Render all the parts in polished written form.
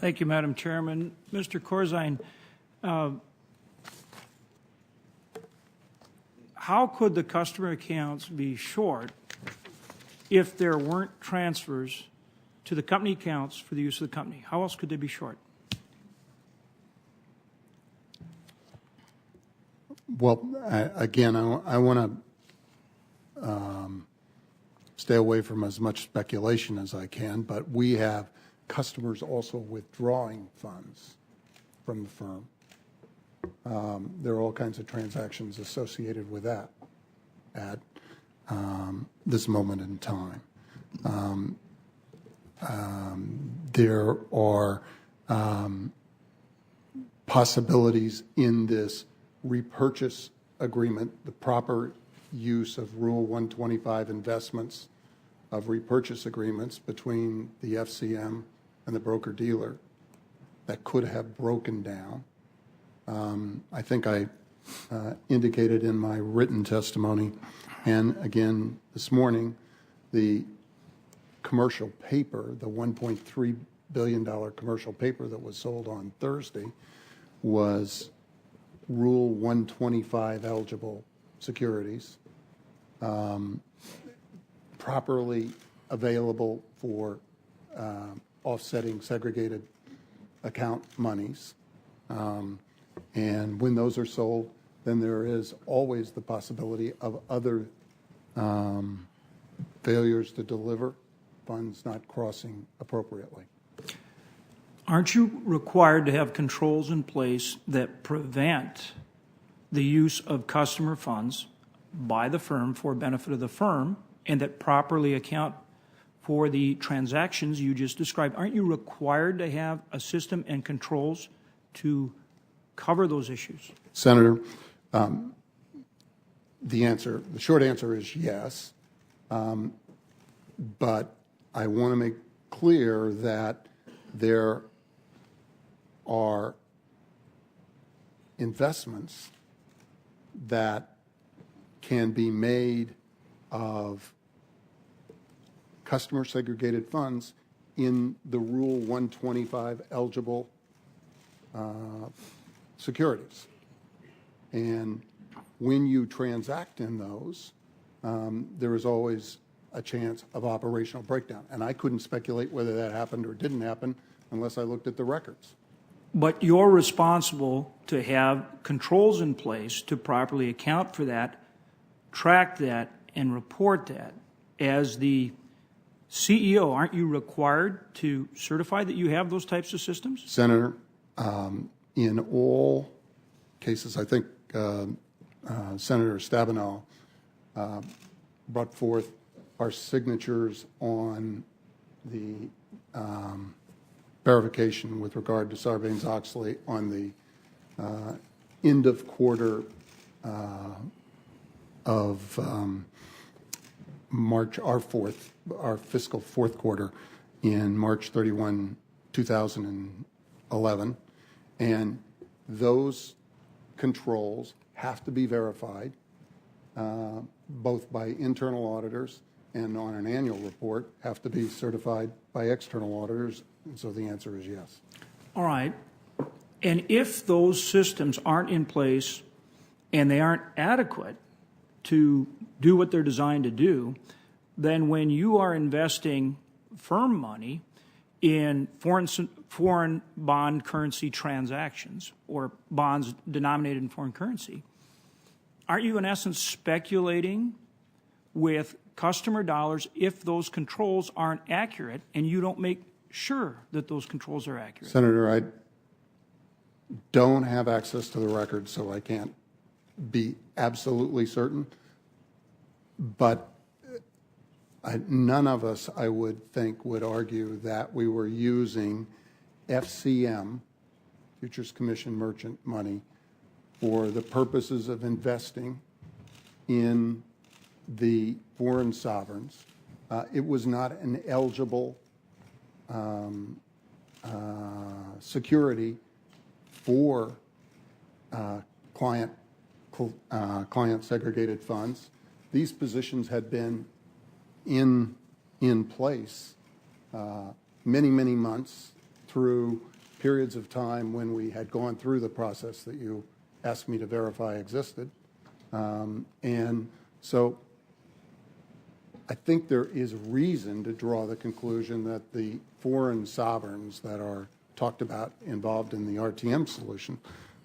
Thank you, Madam Chairman. Mr. Corzine, how could the customer accounts be short if there weren't transfers to the company accounts for the use of the company? How else could they be short? Well, again, I want to stay away from as much speculation as I can, but we have customers also withdrawing funds from the firm. There are all kinds of transactions associated with that at this moment in time. There are possibilities in this repurchase agreement, the proper use of Rule 125 investments of repurchase agreements between the FCM and the broker-dealer that could have broken down. I think I indicated in my written testimony, and again this morning, the commercial paper, the $1.3 billion commercial paper that was sold on Thursday, was Rule 125 eligible securities, properly available for offsetting segregated account monies. And when those are sold, then there is always the possibility of other failures to deliver, funds not crossing appropriately. Aren't you required to have controls in place that prevent the use of customer funds by the firm for benefit of the firm and that properly account for the transactions you just described? Aren't you required to have a system and controls to cover those issues? Senator, the short answer is yes. But I want to make clear that there are investments that can be made of customer segregated funds in the Rule 125 eligible securities. And when you transact in those, there is always a chance of operational breakdown. And I couldn't speculate whether that happened or didn't happen unless I looked at the records. But you're responsible to have controls in place to properly account for that, track that, and report that. As the CEO, aren't you required to certify that you have those types of systems? Senator, in all cases, I think Senator Stabenow brought forth our signatures on the verification with regard to Sarbanes-Oxley on the end of quarter of March, our fiscal fourth quarter in March 31, 2011. And those controls have to be verified both by internal auditors and on an annual report have to be certified by external auditors. And so the answer is yes. All right. And if those systems aren't in place and they aren't adequate to do what they're designed to do, then when you are investing firm money in foreign bond currency transactions or bonds denominated in foreign currency, aren't you in essence speculating with customer dollars if those controls aren't accurate and you don't make sure that those controls are accurate? Senator, I don't have access to the records, so I can't be absolutely certain. But none of us, I would think, would argue that we were using FCM, Futures Commission Merchant money, for the purposes of investing in the foreign sovereigns. It was not an eligible security for client segregated funds. These positions had been in place many months through periods of time when we had gone through the process that you asked me to verify existed. And so I think there is reason to draw the conclusion that the foreign sovereigns that are talked about involved in the RTM solution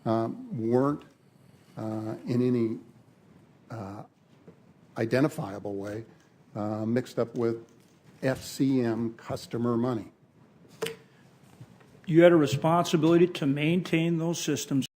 weren't in any identifiable way mixed up with FCM customer money. You had a responsibility to maintain those systems